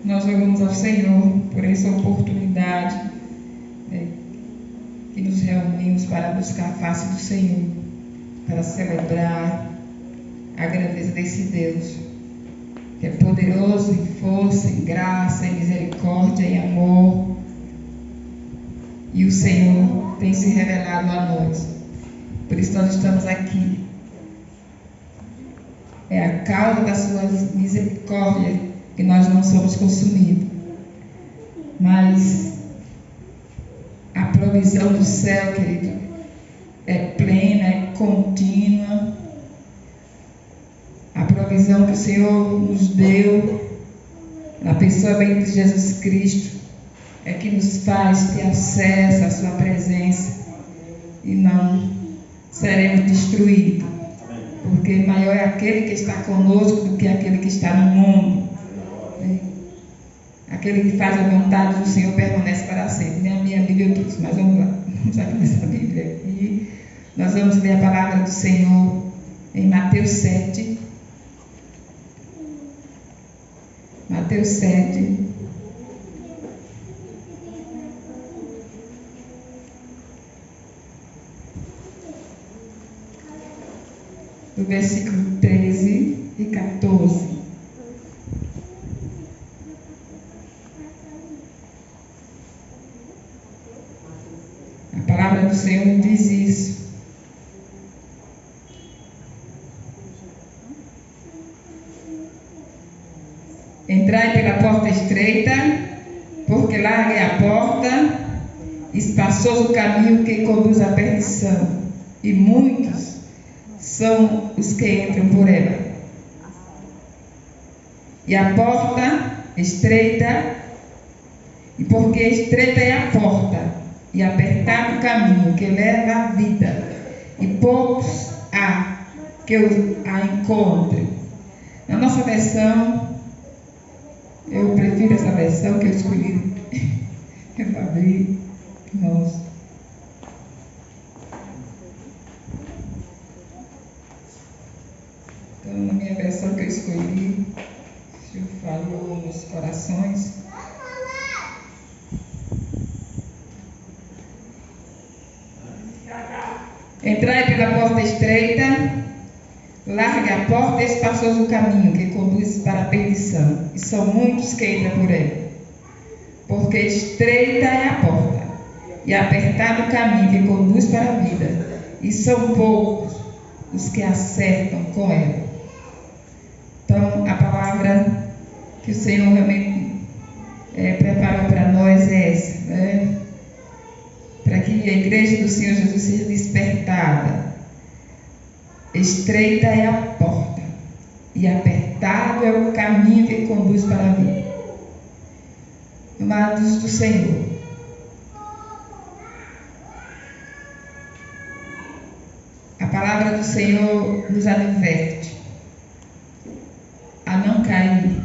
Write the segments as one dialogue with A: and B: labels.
A: Nós louvamos ao Senhor por essa oportunidade, que nos reunimos para buscar a face do Senhor, para celebrar a grandeza desse Deus, que é poderoso em força, em graça, em misericórdia, em amor. E o Senhor tem se revelado a nós. Por isso nós estamos aqui. É a causa da sua misericórdia que nós não somos consumidos. Mas a provisão do céu, querido, é plena, é contínua. A provisão que o Senhor nos deu na pessoa bendita de Jesus Cristo é que nos faz ter acesso à sua presença e não seremos destruídos, porque maior é aquele que está conosco do que aquele que está no mundo. Aquele que faz a vontade do Senhor permanece para sempre. Nem a minha Bíblia eu trouxe, mas vamos lá, vamos abrir essa Bíblia aqui. Nós vamos ler a palavra do Senhor em Mateus 7. Mateus 7. Do versículo 13 e 14. A palavra do Senhor diz isso. Entrai pela porta estreita, porque larga é a porta, espaçoso o caminho que conduz à perdição, e muitos são os que entram por ela. E a porta estreita, e porque estreita é a porta, e apertado o caminho que leva à vida, e poucos há que a encontrem. Na nossa versão, eu prefiro essa versão que eu escolhi. Eu vou abrir. Nossa. Então, na minha versão que eu escolhi, o Senhor falou nos corações. Entrai pela porta estreita, larga a porta e espaçoso o caminho que conduz para a perdição, e são muitos que entram por ela. Porque estreita é a porta, e apertado o caminho que conduz para a vida, e são poucos os que acertam com ela. Então, a palavra que o Senhor realmente preparou para nós é essa, né? Para que a igreja do Senhor Jesus seja despertada. Estreita é a porta, e apertado é o caminho que conduz para a vida. Amados do Senhor, a palavra do Senhor nos adverte a não cair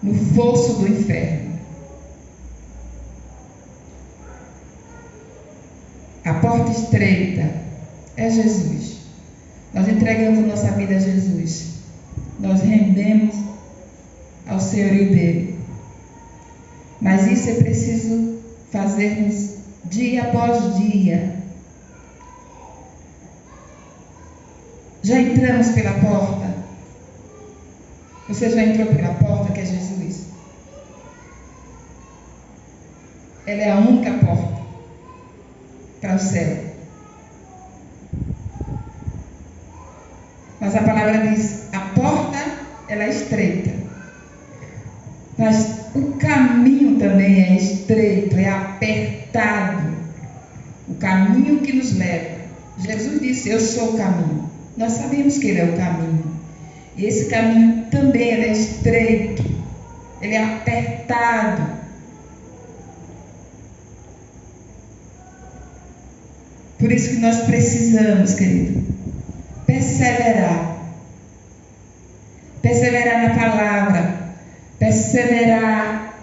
A: no fosso do inferno. A porta estreita é Jesus. Nós entregamos a nossa vida a Jesus. Nós rendemos ao senhorio dele. Mas isso é preciso fazermos dia após dia. Já entramos pela porta? Você já entrou pela porta que é Jesus? Ela é a única porta para o céu. Mas a palavra diz, a porta ela é estreita, mas o caminho também é estreito, é apertado. O caminho que nos leva. Jesus disse, eu sou o caminho. Nós sabemos que ele é o caminho. E esse caminho também ele é estreito, ele é apertado. Por isso que nós precisamos, querido, perseverar. Perseverar na palavra. Perseverar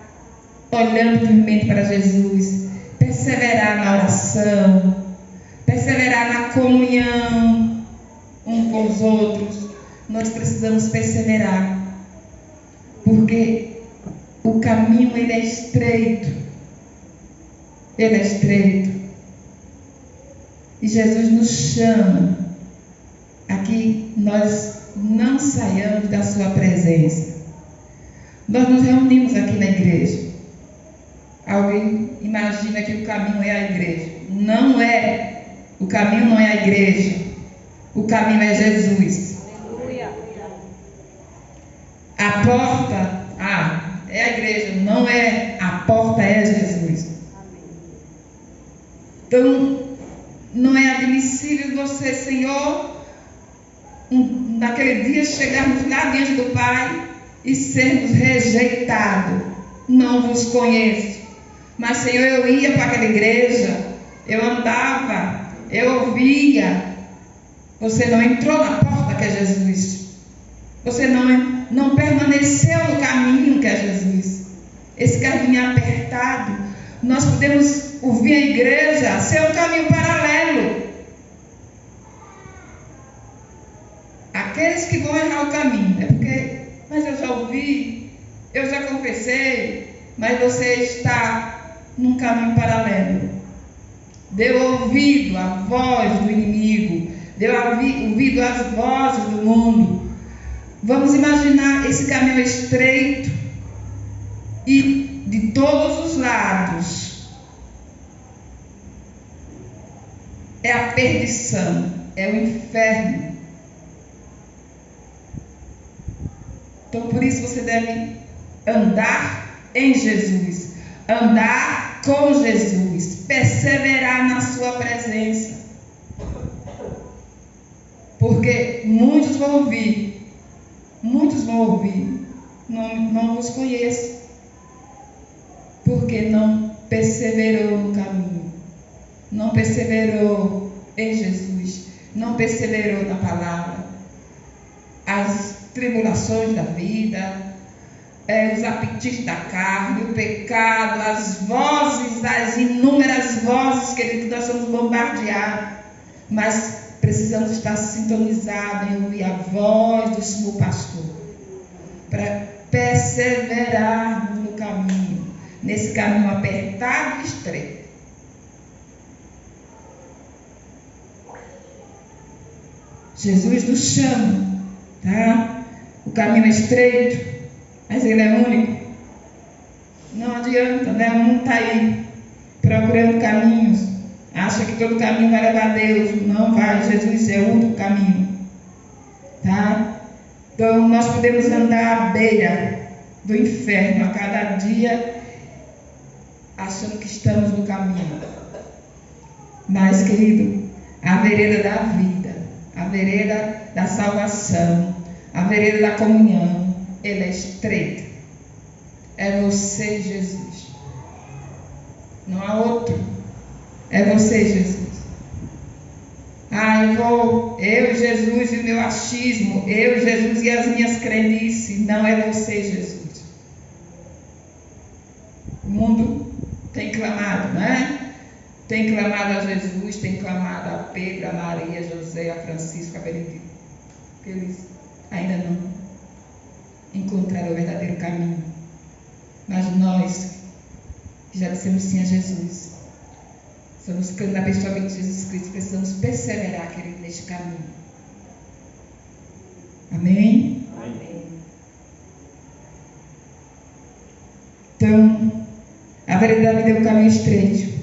A: olhando firmemente para Jesus. Perseverar na oração. Perseverar na comunhão uns com os outros. Nós precisamos perseverar. Porque o caminho ele é estreito. Ele é estreito. E Jesus nos chama a que nós não saiamos da sua presença. Nós nos reunimos aqui na igreja. Alguém imagina que o caminho é a igreja. Não é. O caminho não é a igreja. O caminho é Jesus. A porta, é a igreja. Não é. A porta é Jesus. Então, não é admissível você, Senhor, naquele dia chegarmos lá diante do Pai e sermos rejeitados. Não vos conheço. Mas, Senhor, eu ia para aquela igreja, eu andava, eu ouvia. Você não entrou na porta que é Jesus. Você não permaneceu no caminho que é Jesus. Esse caminho apertado. Nós podemos ouvir a igreja ser um caminho paralelo. Aqueles que vão errar o caminho, mas eu já ouvi, eu já confessei, mas você está num caminho paralelo. Deu ouvido à voz do inimigo, deu ouvido às vozes do mundo. Vamos imaginar esse caminho estreito e de todos os lados é a perdição, é o inferno. Então, por isso você deve andar em Jesus, andar com Jesus, perseverar na sua presença. Porque muitos vão ouvir, não vos conheço, porque não perseverou no caminho, não perseverou em Jesus, não perseverou na palavra. As tribulações da vida, os apetites da carne, o pecado, as vozes, as inúmeras vozes que nós somos bombardeados, mas precisamos estar sintonizados em ouvir a voz do Senhor Pastor, para perseverarmos no caminho, nesse caminho apertado e estreito. Jesus nos chama, tá? O caminho é estreito, mas ele é único. Não adianta, né? O mundo está aí procurando caminhos, acha que todo caminho vai levar a Deus. Não vai, Jesus é o único caminho, tá? Então nós podemos andar à beira do inferno a cada dia, achando que estamos no caminho. Mas, querido, a vereda da vida, a vereda da salvação, a vereda da comunhão, ele é estreita. É você, Jesus. Não há outro. É você, Jesus. Eu, Jesus e o meu achismo, eu, Jesus e as minhas crendices. Não, é você, Jesus. O mundo tem clamado, né? Tem clamado a Jesus, tem clamado a Pedro, a Maria, a José, a Francisco, a Benedito. Eles ainda não encontraram o verdadeiro caminho. Mas nós, que já dissemos sim a Jesus, estamos crendo na pessoa de Jesus Cristo, precisamos perseverar, querido, neste caminho. Amém? Amém. Então, a vereda da vida é um caminho estreito.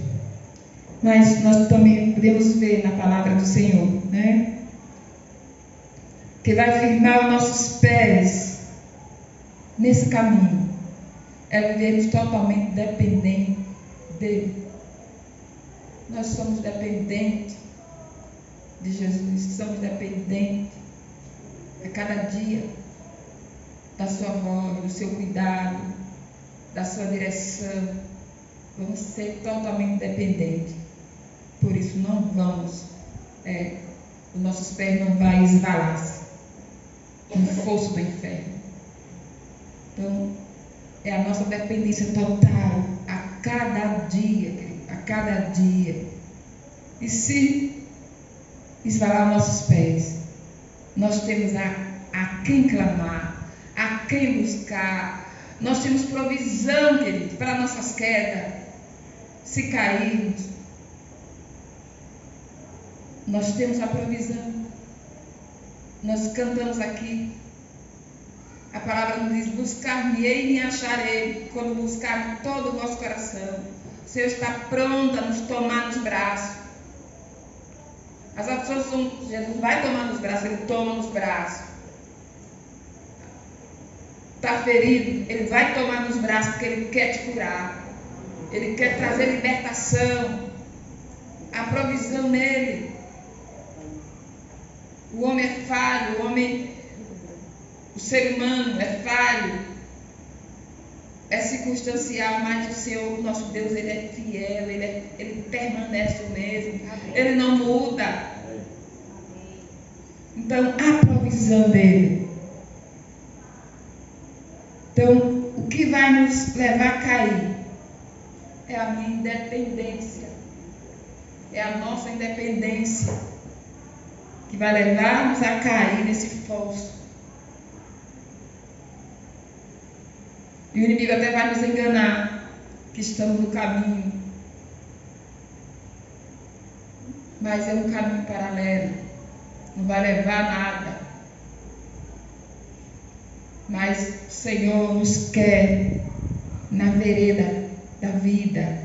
A: Mas nós também podemos ver na palavra do Senhor, né? Que vai firmar os nossos pés nesse caminho. É vivermos totalmente dependentes dele. Nós somos dependentes de Jesus, somos dependentes a cada dia da sua voz, do seu cuidado, da sua direção. Vamos ser totalmente dependentes. Por isso não vamos, os nossos pés não vão esvalar-se no fosso do inferno. Então, é a nossa dependência total a cada dia, querido, a cada dia. E se esvalar nossos pés, nós temos a quem clamar, a quem buscar, Nós temos provisão, querido, para nossas quedas. Se cairmos, nós temos a provisão. Nós cantamos aqui. A palavra nos diz: buscar-me-ei e me acharei, quando buscar todo o vosso coração. O Senhor está pronto a nos tomar nos braços. As pessoas são, Jesus vai tomar nos braços, Ele toma nos braços. Está ferido, Ele vai tomar nos braços, porque Ele quer te curar. Ele quer trazer libertação. A provisão nele. O homem é falho, o ser humano é falho, é circunstancial, mas o Senhor, o nosso Deus, Ele é fiel, Ele permanece o mesmo, Ele não muda. Então, a provisão dele. Então, o que vai nos levar a cair é a minha independência, é a nossa independência que vai levar-nos a cair nesse fosso. E o inimigo até vai nos enganar que estamos no caminho, mas é um caminho paralelo, não vai levar a nada. Mas o Senhor nos quer na vereda da vida,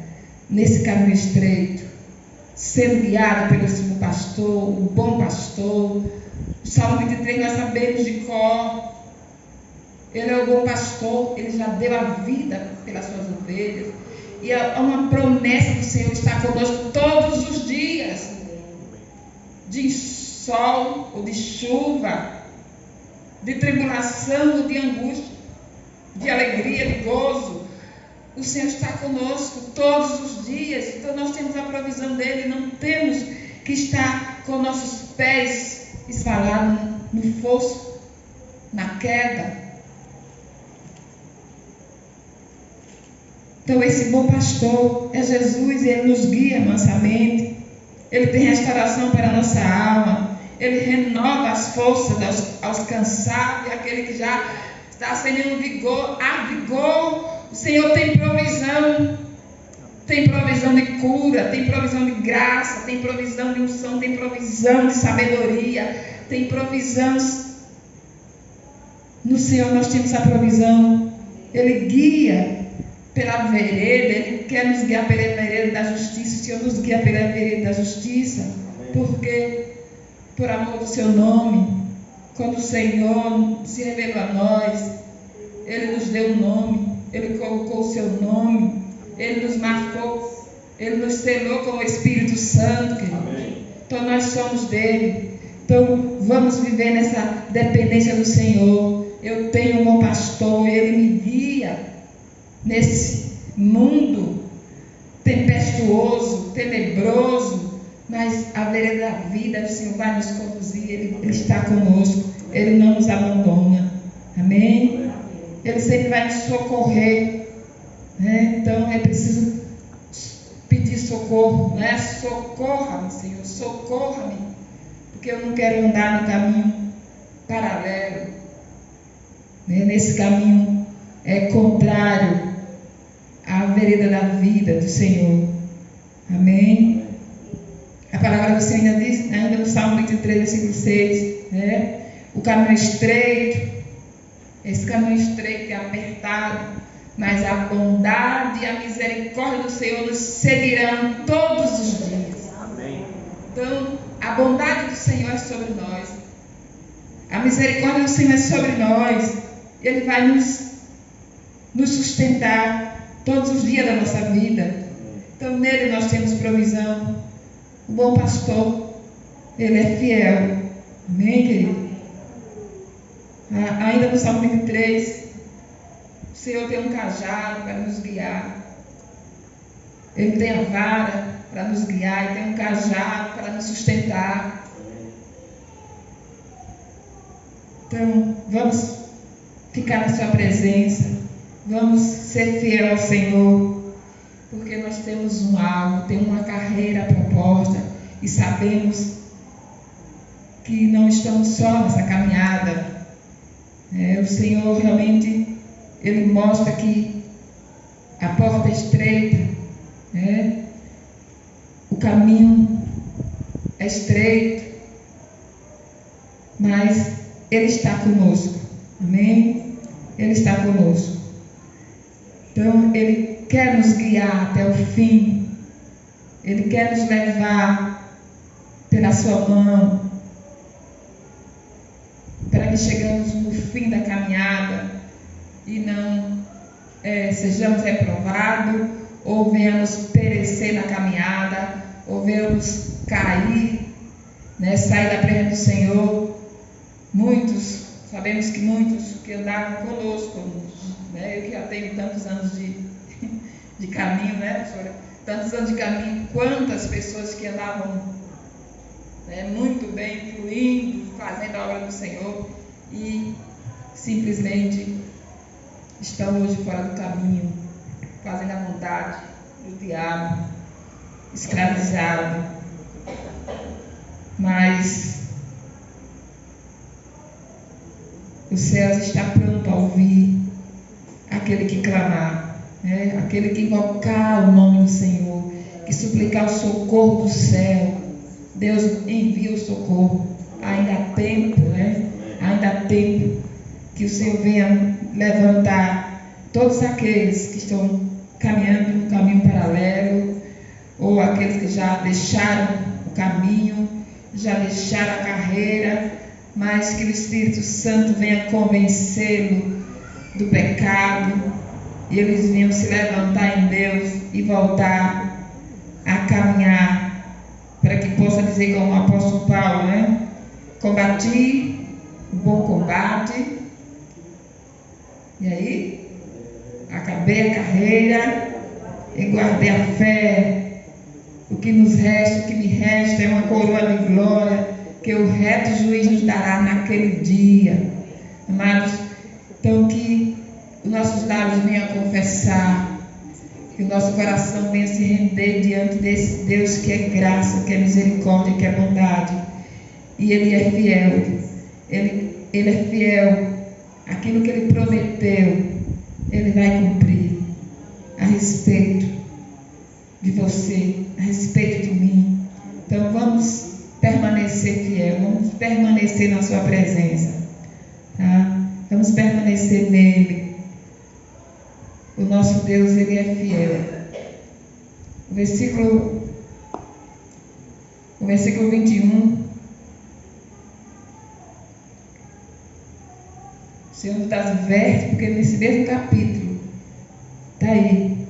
A: nesse caminho estreito, sendo guiado pelo seu pastor, o bom pastor. O Salmo 23 nós sabemos de cor. Ele é o bom pastor, Ele já deu a vida pelas suas ovelhas. E há uma promessa do Senhor estar conosco todos os dias, de sol ou de chuva, de tribulação ou de angústia, de alegria, de gozo. O Senhor está conosco todos os dias. Então nós temos a provisão dele. Não temos que estar com nossos pés espalhados no fosso, na queda. Então esse bom pastor é Jesus, e Ele nos guia mansamente. Ele tem restauração para a nossa alma. Ele renova as forças aos cansados, e aquele que já está sem nenhum vigor, há vigor. O Senhor tem provisão de cura, tem provisão de graça, tem provisão de unção, tem provisão de sabedoria, tem provisão. No Senhor nós temos a provisão. Ele guia pela vereda, Ele quer nos guiar pela vereda da justiça. O Senhor nos guia pela vereda da justiça, porque por amor do seu nome, quando o Senhor se revelou a nós, Ele nos deu um nome, Ele colocou o seu nome, Ele nos marcou, Ele nos selou com o Espírito Santo, querido. Amém. Então nós somos dele. Então vamos viver nessa dependência do Senhor. Eu tenho um bom pastor, Ele me guia nesse mundo tempestuoso, tenebroso, mas a vereda da vida, o Senhor vai nos conduzir. Ele está conosco, Ele não nos abandona. Amém? Ele sempre vai nos socorrer, né? Então é preciso pedir socorro, né? Socorra-me, Senhor, socorra-me, porque eu não quero andar no caminho paralelo, né? Nesse caminho contrário à vereda da vida do Senhor. Amém? A palavra do Senhor ainda diz, ainda no Salmo 23, versículo 6, né? O caminho estreito, esse caminho estreito é apertado, mas a bondade e a misericórdia do Senhor nos seguirão todos os dias. Amém. Então, a bondade do Senhor é sobre nós, a misericórdia do Senhor é sobre nós. Ele vai nos sustentar todos os dias da nossa vida. Então, nele nós temos provisão. O bom pastor, ele é fiel. Amém, querido? Ainda no Salmo 23, o Senhor tem um cajado para nos guiar. Ele tem a vara para nos guiar, Ele tem um cajado para nos sustentar. Então, vamos ficar na sua presença. Vamos ser fiel ao Senhor, porque nós temos um alvo, temos uma carreira proposta, e sabemos que não estamos só nessa caminhada. O Senhor realmente, ele mostra que a porta é estreita, né? O caminho é estreito, mas Ele está conosco, amém? Ele está conosco. Então, Ele quer nos guiar até o fim, Ele quer nos levar pela sua mão, para que chegamos no fim da caminhada e não sejamos reprovados, ou venhamos perecer na caminhada, ou venhamos cair, né, sair da presença do Senhor. Sabemos que muitos que andavam conosco, né, eu que já tenho tantos anos de caminho, né, professora? Tantos anos de caminho, quantas pessoas que andavam, né, muito bem, fluindo, fazendo a obra do Senhor, e simplesmente estão hoje fora do caminho, fazendo a vontade do diabo, escravizado. Mas os céus está pronto a ouvir aquele que clamar, né? Aquele que invocar o nome do Senhor, que suplicar o socorro do céu. Deus envia o socorro. Ainda há tempo, né? Ainda há tempo que o Senhor venha levantar todos aqueles que estão caminhando no caminho paralelo, ou aqueles que já deixaram o caminho, já deixaram a carreira, mas que o Espírito Santo venha convencê-lo do pecado, e eles venham se levantar em Deus e voltar a caminhar, para que possa dizer como o apóstolo Paulo, né? Combati o bom combate, e aí acabei a carreira e guardei a fé. O que nos resta, o que me resta é uma coroa de glória que o reto juiz nos dará naquele dia. Amados, então que os nossos lábios venham a confessar, que o nosso coração venha se render diante desse Deus que é graça, que é misericórdia, que é bondade. E Ele é fiel. Ele é fiel. Aquilo que Ele prometeu, Ele vai cumprir a respeito de você, a respeito de mim. Então vamos permanecer fiel, vamos permanecer na sua presença, tá? Vamos permanecer nele. O nosso Deus, Ele é fiel. O versículo 21, o Senhor nos dá adverte, porque nesse mesmo capítulo está aí: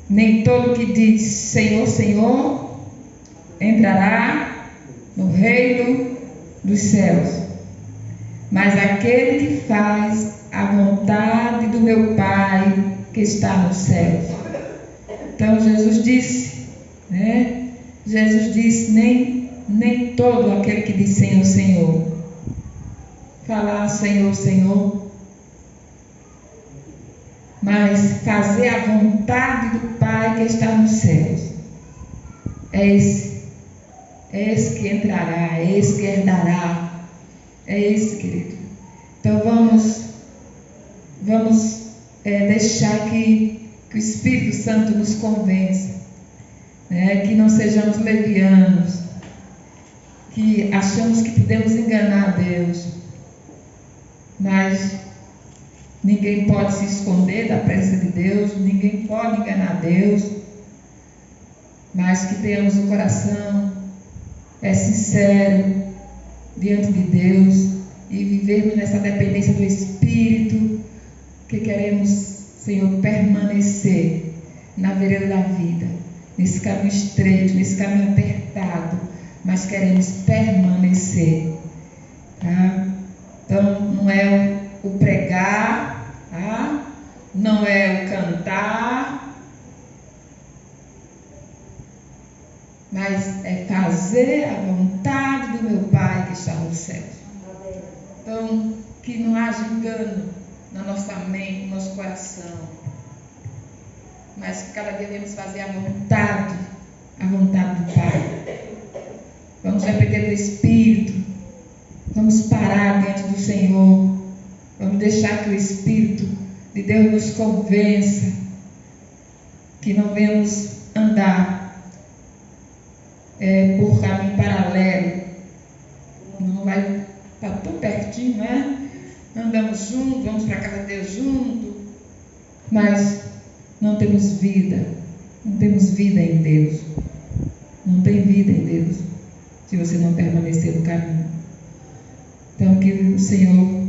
A: nem todo que diz Senhor, Senhor entrará no reino dos céus, mas aquele que faz a vontade do meu Pai que está nos céus. Então Jesus disse, né? Jesus disse: nem todo aquele que diz Senhor, Senhor. Falar Senhor, Senhor, mas fazer a vontade do Pai que está nos céus. É esse que entrará, é esse que herdará, é esse, querido. Então vamos deixar que o Espírito Santo nos convença, né? Que não sejamos levianos, que achamos que podemos enganar a Deus, mas ninguém pode se esconder da presença de Deus, ninguém pode enganar Deus, mas que tenhamos um coração sincero diante de Deus e vivermos nessa dependência do Espírito, que queremos, Senhor, permanecer na vereda da vida, nesse caminho estreito, nesse caminho apertado, mas queremos permanecer, tá? Então não é o pregar, tá? Não é o cantar, mas é fazer a vontade do meu Pai que está nos céus. Então, que não haja engano na nossa mente, no nosso coração, mas que cada dia devemos fazer a vontade do Pai. Vamos depender do Espírito, vamos parar diante do Senhor. Vamos deixar que o Espírito de Deus nos convença que não devemos andar por caminho paralelo. Não vai estar tão pertinho, né? Andamos juntos, vamos para a casa de Deus juntos, mas não temos vida. Não temos vida em Deus. Não tem vida em Deus se você não permanecer no caminho. Então, que o Senhor,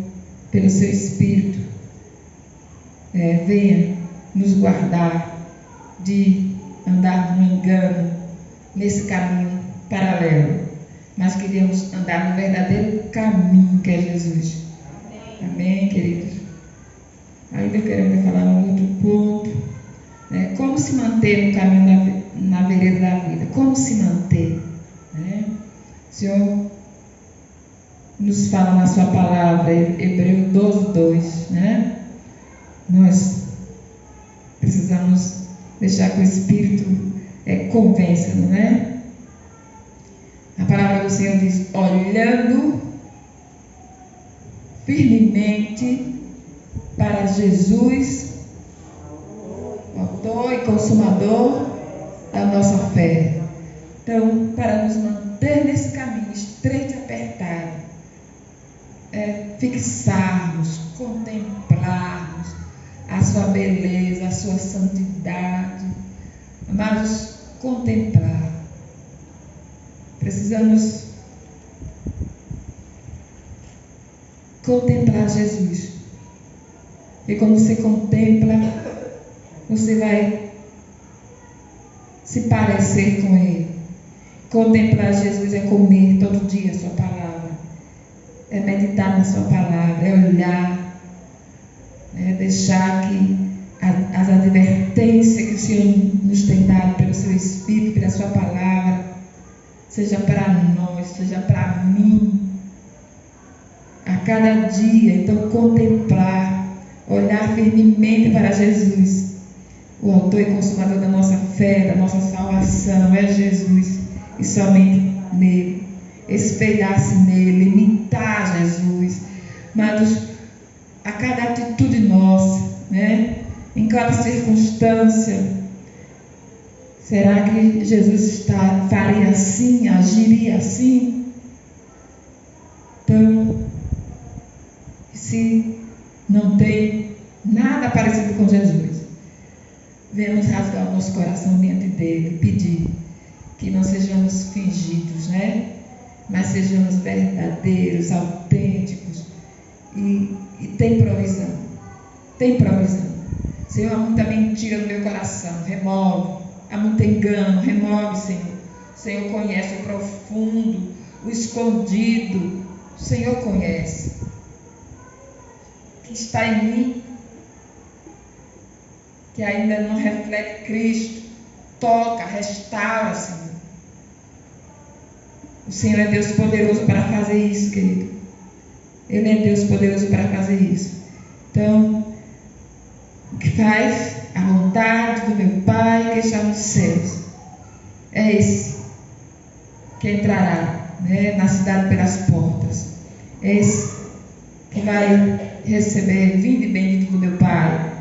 A: pelo seu Espírito, venha nos guardar de andar no engano, nesse caminho paralelo, mas queríamos andar no verdadeiro caminho que é Jesus. Amém, queridos? Ainda queremos falar um outro ponto, né? Como se manter no caminho na vereda da vida? Como se manter? Né? O Senhor nos fala na sua palavra, Hebreus 12:2, né? Nós precisamos deixar que o Espírito convença-nos, né? A palavra do Senhor diz: olhando firmemente para Jesus, autor e consumador da nossa fé. Então, para nos manter nesse caminho estreito e apertado, fixarmos, contemplarmos a sua beleza, a sua santidade. Amados, contemplar. Precisamos contemplar Jesus. E quando você contempla, você vai se parecer com Ele. Contemplar Jesus é comer todo dia a sua palavra, é meditar na sua palavra, é olhar, deixar que as advertências que o Senhor nos tem dado pelo seu Espírito, pela sua palavra, seja para nós, seja para mim, a cada dia. Então, contemplar, olhar firmemente para Jesus, o autor e consumador da nossa fé, da nossa salvação, é Jesus, e somente nele. Espelhar-se nele, imitar Jesus. Mas a cada atitude nossa, em cada circunstância, será que Jesus faria assim, agiria assim? Então, se não tem nada parecido com Jesus, venhamos rasgar o nosso coração diante dele, pedir que não sejamos fingidos, mas sejamos verdadeiros, autênticos, e tem provisão. Tem provisão. Senhor, há muita mentira no meu coração, remove. Há muito engano, remove, Senhor. O Senhor conhece o profundo, o escondido. O Senhor conhece. O que está em mim, que ainda não reflete Cristo, toca, restaura, Senhor. O Senhor é Deus poderoso para fazer isso, querido. Ele é Deus poderoso para fazer isso. Então, o que faz a vontade do meu Pai que está nos céus é esse que entrará na cidade pelas portas. É esse que vai receber: vinde bendito do meu Pai.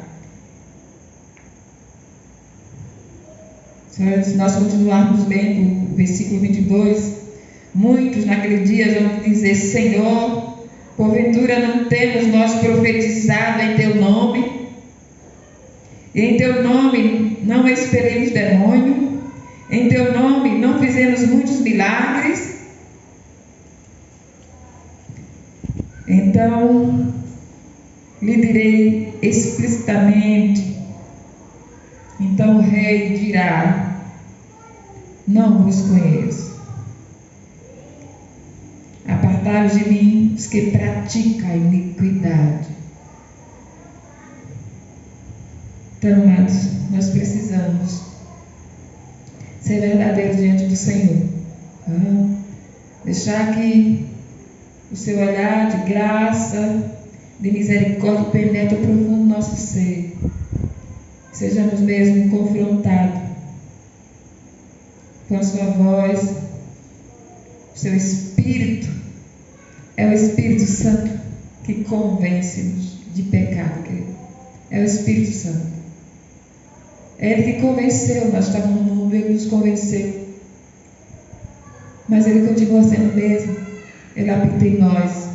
A: Se nós continuarmos lendo o versículo 22, muitos naquele dia vão dizer: Senhor, porventura não temos nós profetizado em teu nome? E em teu nome não expelemos demônio? Em teu nome não fizemos muitos milagres? Então, lhe direi explicitamente. Então o rei dirá: não vos conheço. Apartai-vos de mim, os que praticam a iniquidade. Então, amados, nós precisamos ser verdadeiros diante do Senhor. Deixar que o seu olhar de graça, de misericórdia penetre o profundo do nosso ser. Sejamos mesmo confrontados com a sua voz, o seu Espírito. É o Espírito Santo que convence-nos de pecado, querido. É o Espírito Santo. É Ele que convenceu. Nós estávamos no mundo, Ele nos convenceu. Mas Ele continua sendo o mesmo. Ele habita em nós.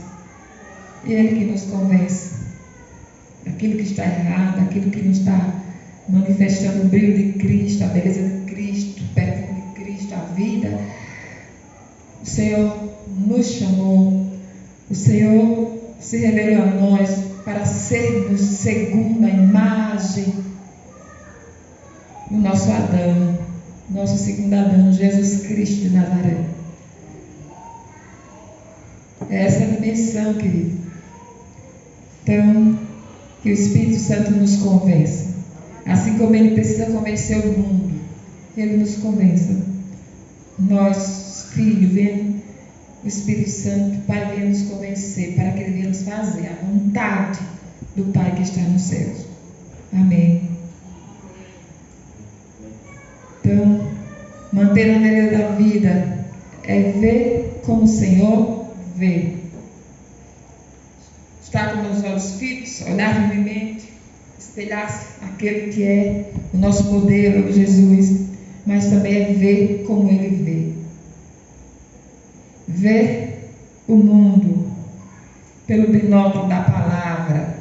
A: E Ele que nos convence. Aquilo que está errado, aquilo que não está manifestando o brilho de Cristo, a beleza de Cristo, o perfume de Cristo, a vida. O Senhor nos chamou. O Senhor se revelou a nós para sermos segundo a imagem do nosso Adão, nosso segundo Adão, Jesus Cristo de Nazaré. É essa a dimensão, querido. Então, que o Espírito Santo nos convença. Assim como Ele precisa convencer o mundo, Ele nos convença. Nós, filhos, vem o Espírito Santo, o Pai vem nos convencer para que Ele venha nos fazer a vontade do Pai que está nos céus. Amém. Então, manter a vereda da vida é ver como o Senhor vê. Estar com os olhos fitos, olhar firmemente, espelhar-se aquele que é o nosso modelo, Jesus, mas também é ver como Ele vê. Ver o mundo pelo binóculo da palavra.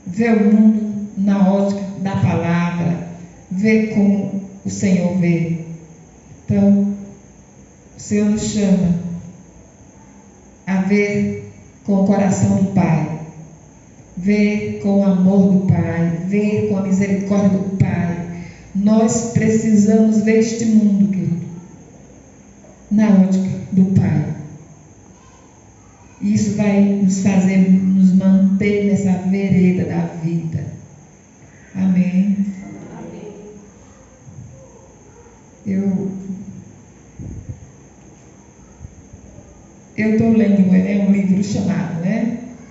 A: Ver o mundo na ótica da palavra. Ver como o Senhor vê. Então, o Senhor nos chama a ver com o coração do Pai, ver com o amor do Pai, ver com a misericórdia do Pai. Nós precisamos ver este mundo, querido, na ótica do Pai. Isso vai nos fazer nos manter nessa vereda da vida. Amém. Eu estou lendo um livro chamado,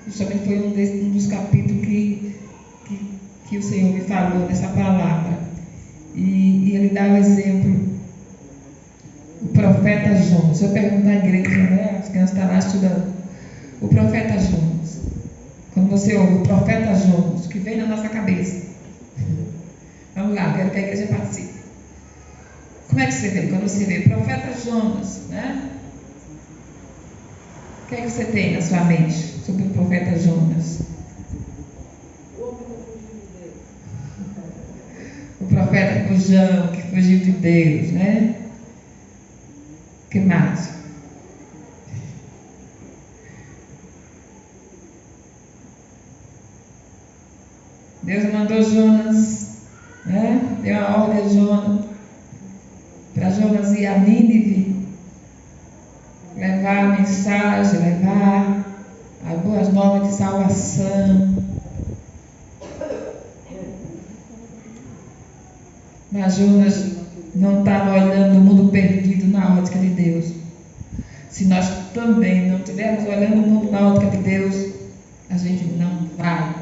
A: justamente foi um dos capítulos que o Senhor me falou dessa palavra. E ele dá o exemplo, o profeta Jonas. Eu pergunto à igreja, as crianças estão lá estudando. O profeta Jonas. Quando você ouve o profeta Jonas, o que vem na nossa cabeça? Vamos lá, quero que a igreja participe. Como é que você vê? Quando você vê o profeta Jonas, o que é que você tem na sua mente sobre o profeta Jonas? O profeta Fujão, que fugiu de Deus, O que mais? Deus mandou Jonas, deu a ordem a Jonas, para Jonas ir a Nínive, levar a mensagem, levar as boas novas de salvação. Mas Jonas não estava olhando o mundo perdido na ótica de Deus. Se nós também não estivermos olhando o mundo na ótica de Deus, a gente não vai.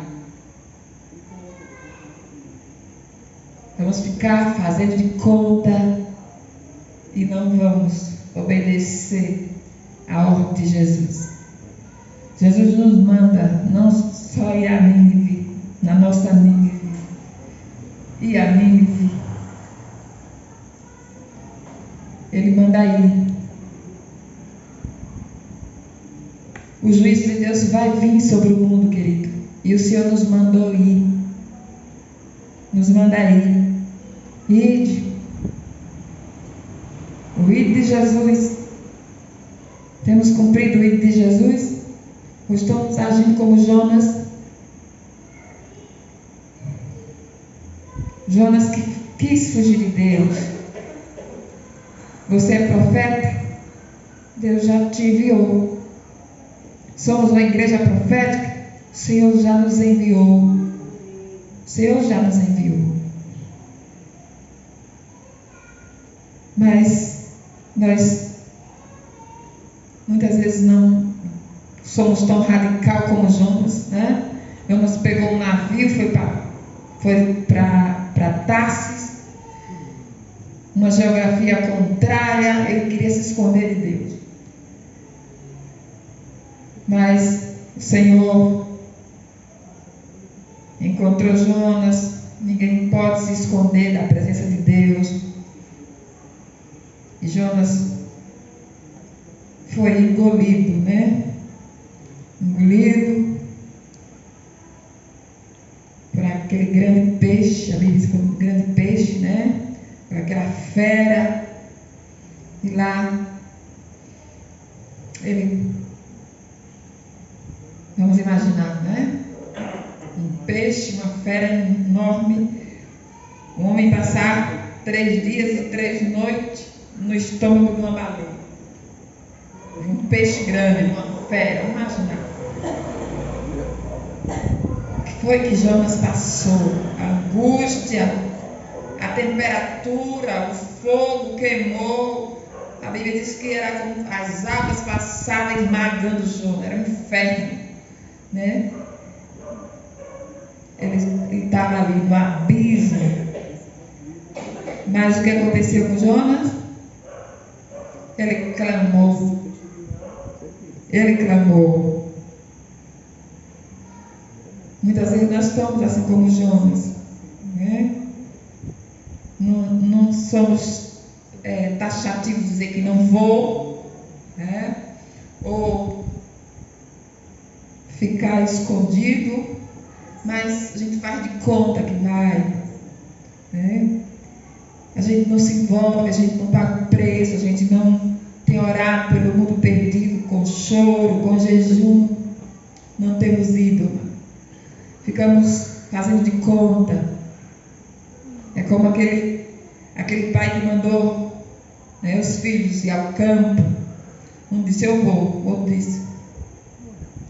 A: Vamos ficar fazendo de conta e não vamos obedecer a ordem de Jesus. Jesus nos manda não só ir a Nínive, na nossa Nínive, ir a Nínive. Ele manda ir. O juízo de Deus vai vir sobre o mundo, querido. E o Senhor nos mandou ir. Nos manda ir. Ide. O ide de Jesus. Temos cumprido o ide de Jesus? Ou estamos agindo como Jonas? Jonas que quis fugir de Deus. Você é profeta? Deus já te enviou. Somos uma igreja profética? O Senhor já nos enviou. O Senhor já nos enviou. Mas nós muitas vezes não somos tão radical como Jonas, Jonas pegou um navio, foi para Tarsis, uma geografia contrária, ele queria se esconder de Deus. Mas O Senhor encontrou Jonas. Ninguém pode se esconder da presença de Deus. E Jonas foi engolido, né? Engolido por aquele grande peixe. A Bíblia diz que foi um grande peixe, né? Por aquela fera. E lá ele, vamos imaginar, né? Um peixe, uma fera enorme. Um homem passar 3 dias e 3 noites no estômago de uma baleia. Um peixe grande, uma fera, vamos imaginar. O que foi que Jonas passou? A angústia, a temperatura, o fogo queimou. A Bíblia diz que era como as águas passavam esmagando Jonas, era um inferno, né? Ele estava ali no abismo. Mas o que aconteceu com Jonas? Ele clamou. Ele clamou. Muitas vezes nós estamos assim como Jonas, né? Não somos taxativos de dizer que não vou, né? Ou ficar escondido, mas a gente faz de conta que vai, né? A gente não se envolve, a gente não paga o preço, a gente não tem orado pelo mundo perdido, com choro, com jejum. Não temos ido. Ficamos fazendo de conta. É como aquele pai que mandou, né, os filhos ir ao campo. Um disse, eu vou. O outro disse,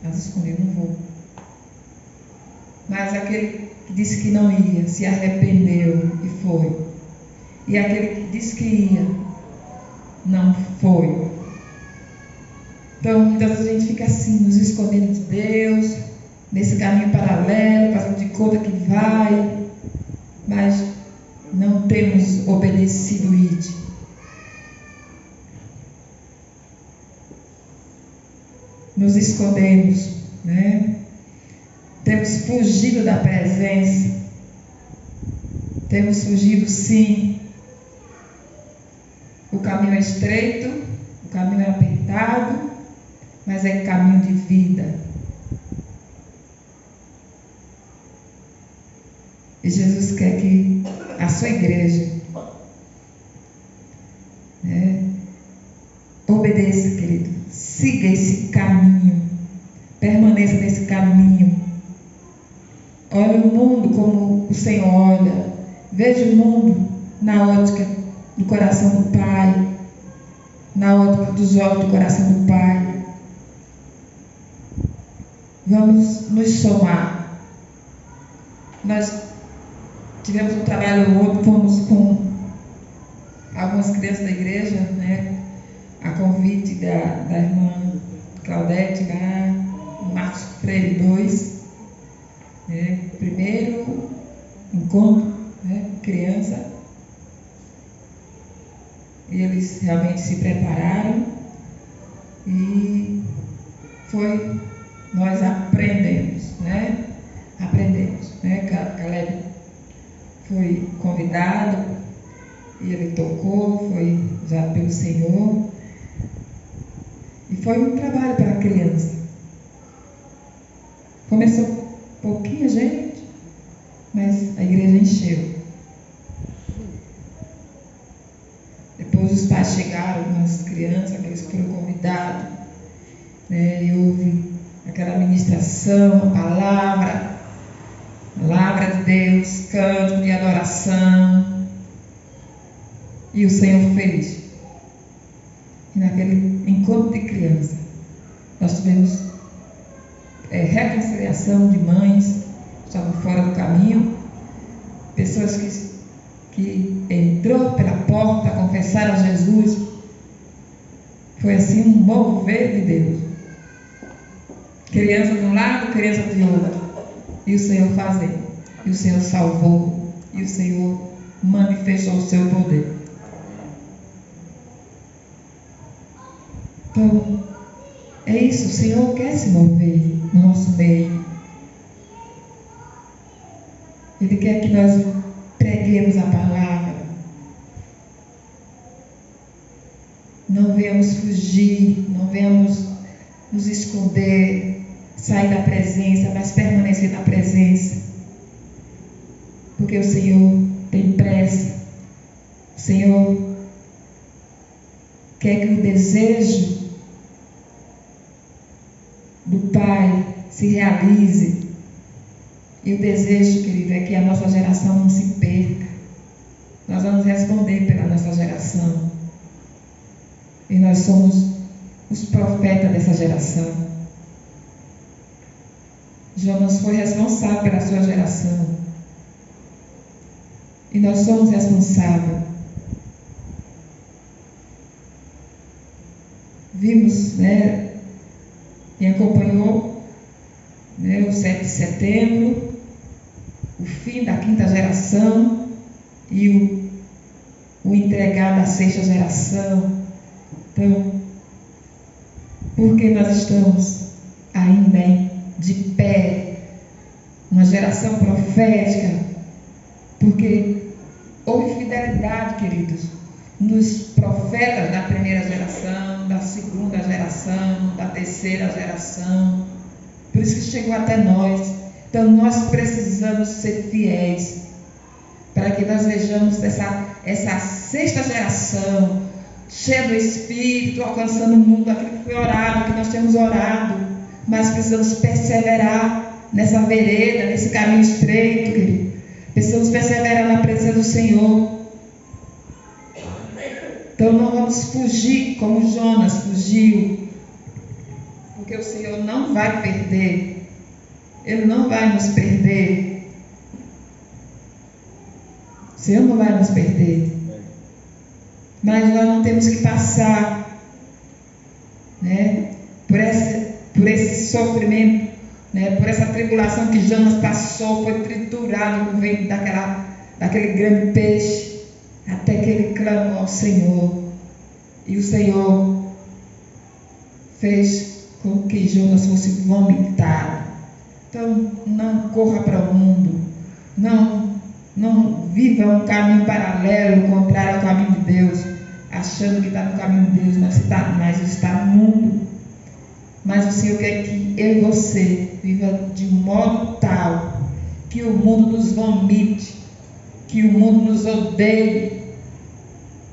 A: mas escondido, não vou. Mas aquele que disse que não ia, se arrependeu e foi. E aquele que disse que ia, não foi. Então, muitas vezes a gente fica assim, nos escondendo de Deus, nesse caminho paralelo, fazendo de conta que vai, mas não temos obedecido o ID. Nos escondemos, né? Temos fugido da presença. Temos fugido, sim. O caminho é estreito, o caminho é apertado, mas é caminho de vida. E Jesus quer que a sua igreja, né, obedeça, querido. Siga esse caminho. Permaneça nesse caminho. Olhe o mundo como o Senhor olha. Veja o mundo na ótica do coração do Pai, na ótica dos olhos do coração do Pai. Vamos nos somar. Nós tivemos um trabalho outro, fomos com algumas crianças da igreja, né, a convite da irmã Claudete, lá no Marcos Freire 2, né, primeiro encontro, né, criança. E eles realmente se prepararam e nós aprendemos, né? Caleb foi convidado e ele tocou, foi usado pelo Senhor. E foi um trabalho para a criança. Começou pouquinha gente, mas a igreja encheu. Depois os pais chegaram com as crianças, aqueles que foram convidados, né, e houve aquela ministração, a palavra de Deus, canto de adoração. E o Senhor fez. E naquele encontro de criança, nós tivemos reconciliação de mães que estavam fora do caminho, pessoas que entrou pela porta, confessaram a Jesus. Foi assim um mover de Deus. Criança de um lado, criança de outro. E o Senhor fazendo. E o Senhor salvou. E o Senhor manifestou o seu poder. Então, é isso. O Senhor quer se mover no Ele quer que nós preguemos a palavra. Não venhamos fugir, não venhamos nos esconder, sair da presença, mas permanecer na presença. Porque o Senhor tem pressa. O Senhor quer que o desejo do Pai se realize. E o desejo, querido, é que a nossa geração não se perca. Nós vamos responder pela nossa geração. E nós somos os profetas dessa geração. Jonas foi responsável pela sua geração. E nós somos responsáveis. Vimos, quem acompanhou, o 7 de setembro, o fim da 5ª geração e o entregar da 6ª geração. Então, por que nós estamos ainda de pé, uma geração profética? Porque houve fidelidade, queridos, nos profetas da 1ª geração, da 2ª geração, da 3ª geração. Por isso que chegou até nós. Então nós precisamos ser fiéis para que nós vejamos essa 6ª geração cheia do Espírito, alcançando o mundo, aquilo que foi orado, que nós temos orado. Mas precisamos perseverar nessa vereda, nesse caminho estreito, querido. Precisamos perseverar na presença do Senhor. Então não vamos fugir como Jonas fugiu. Porque o Senhor não vai perder. Ele não vai nos perder. O Senhor não vai nos perder. Mas nós não temos que passar, por esse sofrimento, por essa tribulação que Jonas passou, foi triturado no ventre daquele grande peixe, até que ele clamou ao Senhor. E o Senhor fez com que Jonas fosse vomitado. Então, não corra para o mundo. Não viva um caminho paralelo, contrário ao caminho de Deus, achando que está no caminho de Deus, mas está no mundo. Mas o Senhor quer que eu e você viva de um modo tal que o mundo nos vomite, que o mundo nos odeie.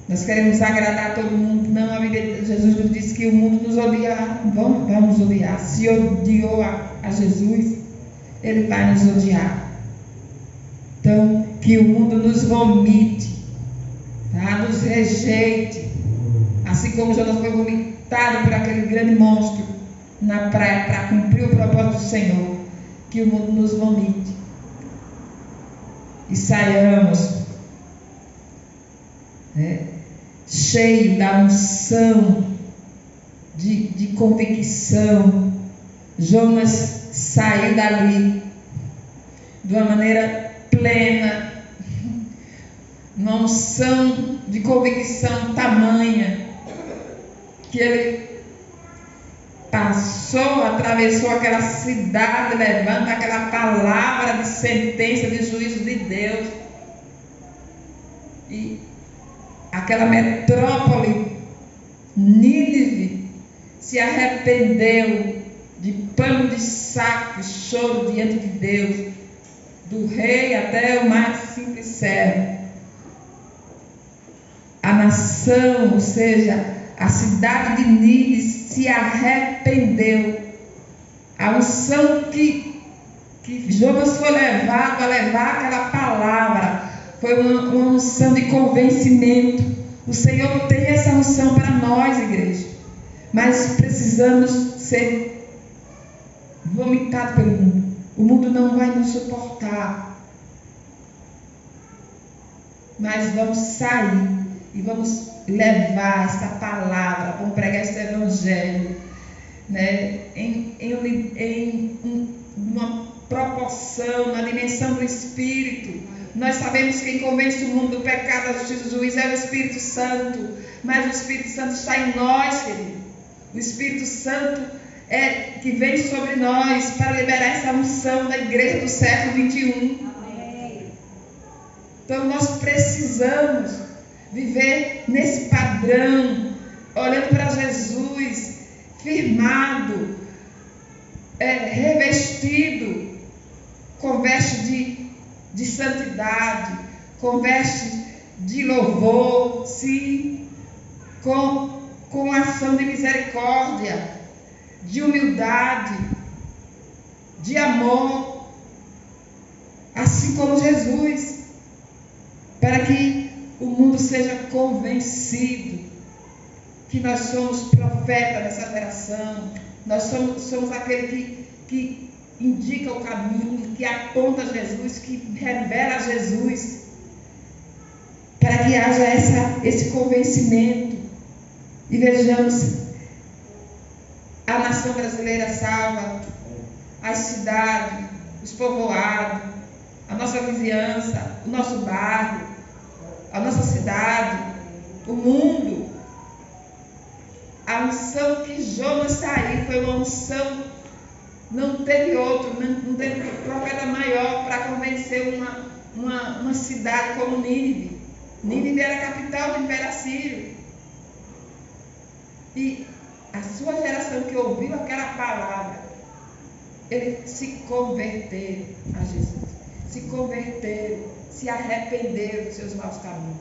A: Nós queremos agradar a todo mundo. Não, a Bíblia, Jesus nos disse que o mundo nos odiar. Vamos odiar. Se odiou a Jesus, Ele vai nos odiar. Então, que o mundo nos vomite, nos rejeite, assim como Jonas foi vomitado por aquele grande monstro na praia para cumprir o propósito do Senhor. Que o mundo nos vomite e saiamos cheio da unção de convicção. Jonas saiu dali de uma maneira plena, uma unção de convicção tamanha, que ele passou, atravessou aquela cidade, levando aquela palavra de sentença, de juízo de Deus. E aquela metrópole, Nínive, se arrependeu de pano de saco e choro diante de Deus, do rei até o mais simples servo. A nação, ou seja, a cidade de Nínive se arrependeu. A unção que Jonas foi levado a levar aquela palavra foi uma unção de convencimento. O Senhor tem essa unção para nós, igreja, mas precisamos ser vomitados pelo mundo. O mundo não vai nos suportar, mas vamos sair e vamos levar esta palavra, vamos pregar este evangelho, em uma proporção, na dimensão do Espírito. Nós sabemos que quem convence o mundo do pecado, da justiça e do juízo é o Espírito Santo, mas o Espírito Santo está em nós, querido. O Espírito Santo é que vem sobre nós para liberar essa unção da igreja do século XXI. Então nós precisamos viver nesse padrão, olhando para Jesus, firmado, revestido, com veste de santidade, com veste de louvor, sim, com ação de misericórdia, de humildade, de amor, assim como Jesus, para que o mundo seja convencido que nós somos profetas dessa geração, nós somos aquele que indica o caminho, que aponta Jesus, que revela Jesus, para que haja esse convencimento e vejamos a nação brasileira salva, as cidades, os povoados, a nossa vizinhança, o nosso bairro, a nossa cidade, o mundo. A unção que Jonas saiu foi uma unção, não teve outro, não teve profeta maior para convencer uma cidade como Nínive. Nínive era a capital do Império Assírio. E a sua geração que ouviu aquela palavra, eles se converteram a Jesus, se converteram, se arrependeram dos seus maus caminhos.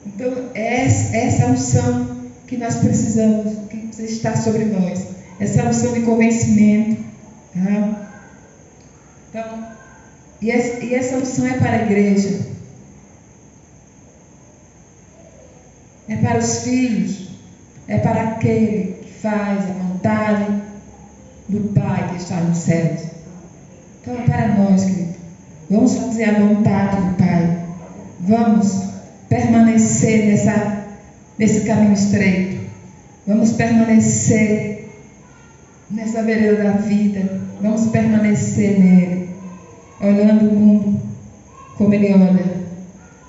A: Então, essa unção que nós precisamos, que precisa estar sobre nós, essa unção de convencimento. Tá? Então, e essa unção é para a igreja, é para os filhos, é para aquele que faz a vontade do Pai que está nos céus. Então, é para nós, querido. Vamos fazer a vontade do Pai. Vamos permanecer nesse caminho estreito. Vamos permanecer nessa vereda da vida. Vamos permanecer nele, olhando o mundo como ele olha,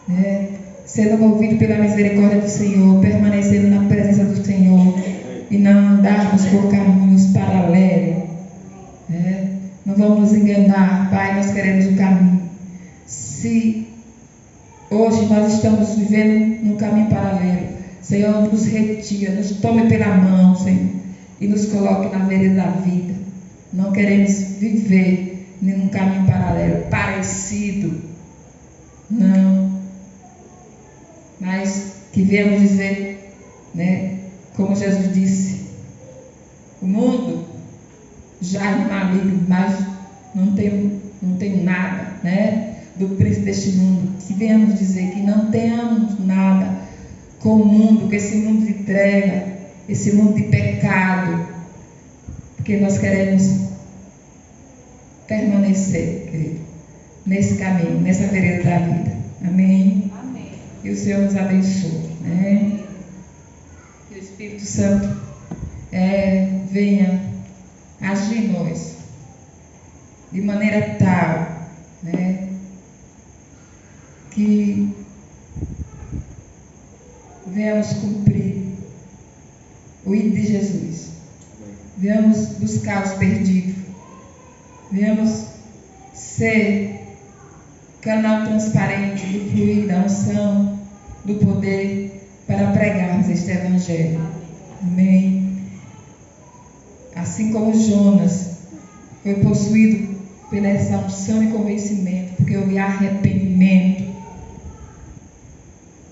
A: né? Sendo movido pela misericórdia do Senhor, permanecendo na presença do Senhor e não andarmos por caminhos paralelos, né? Não vamos nos enganar, Pai, nós queremos o caminho. Se hoje nós estamos vivendo num caminho paralelo, Senhor, nos retira, nos tome pela mão, Senhor, e nos coloque na vereda da vida. Não queremos viver num caminho paralelo, parecido, não. Mas que viemos dizer, né, como Jesus disse, o mundo já é maligno, mas não tenho nada, né, do príncipe deste mundo. Que viemos dizer que não tenhamos nada com o mundo, com esse mundo de treva, esse mundo de pecado, porque nós queremos permanecer, querido, nesse caminho, nessa vereda da vida. Amém? Amém. Que o Senhor nos abençoe, né? Que o Espírito Santo venha agir em nós de maneira tal, né, que venhamos cumprir o ID de Jesus, venhamos buscar os perdidos, venhamos ser canal transparente do fluir da unção, do poder, para pregarmos este Evangelho. Amém. Assim como Jonas foi possuído pela essa unção e convencimento, porque houve arrependimento,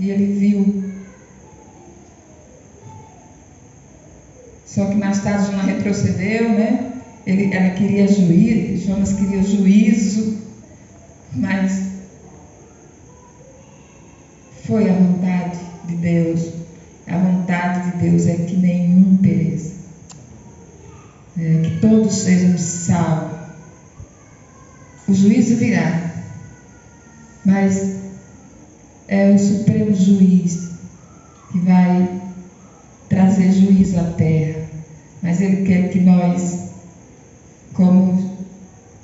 A: e ele viu. Só que mais tarde Jonas retrocedeu, né? Ela queria juízo, Jonas queria juízo, mas foi a vontade de Deus. A vontade de Deus é que nenhum pereça, que todos sejam salvos. O juízo virá, mas é o Supremo Juiz que vai trazer juízo à terra. Mas Ele quer que nós, como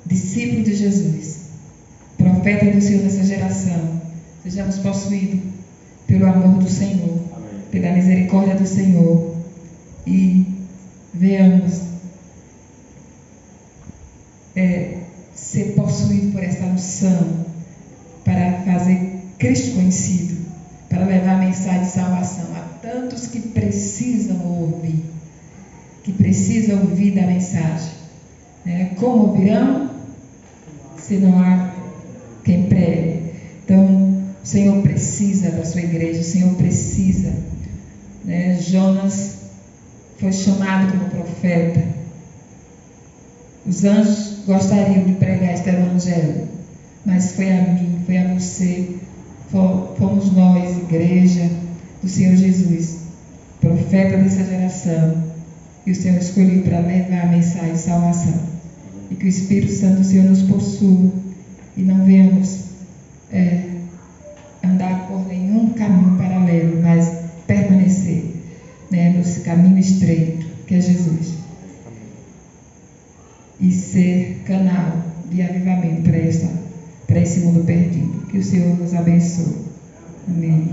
A: discípulos de Jesus, profeta do Senhor nessa geração, sejamos possuídos pelo amor do Senhor, amém, pela misericórdia do Senhor, e venhamos ser possuído por esta unção para fazer Cristo conhecido, para levar a mensagem de salvação a tantos que precisam ouvir da mensagem. Como ouvirão se não há quem pregue? Então, o Senhor precisa da sua igreja, o Senhor precisa. Jonas foi chamado como profeta. Os anjos gostariam de pregar este evangelho, mas foi a mim, foi a você, fomos nós, igreja do Senhor Jesus, profeta dessa geração, e o Senhor escolheu para levar a mensagem de salvação. E que o Espírito Santo do Senhor nos possua e não venhamos andar por nenhum caminho paralelo, mas permanecer nesse caminho estreito que é Jesus, e ser canal de avivamento para esse mundo perdido. Que o Senhor nos abençoe. Amém.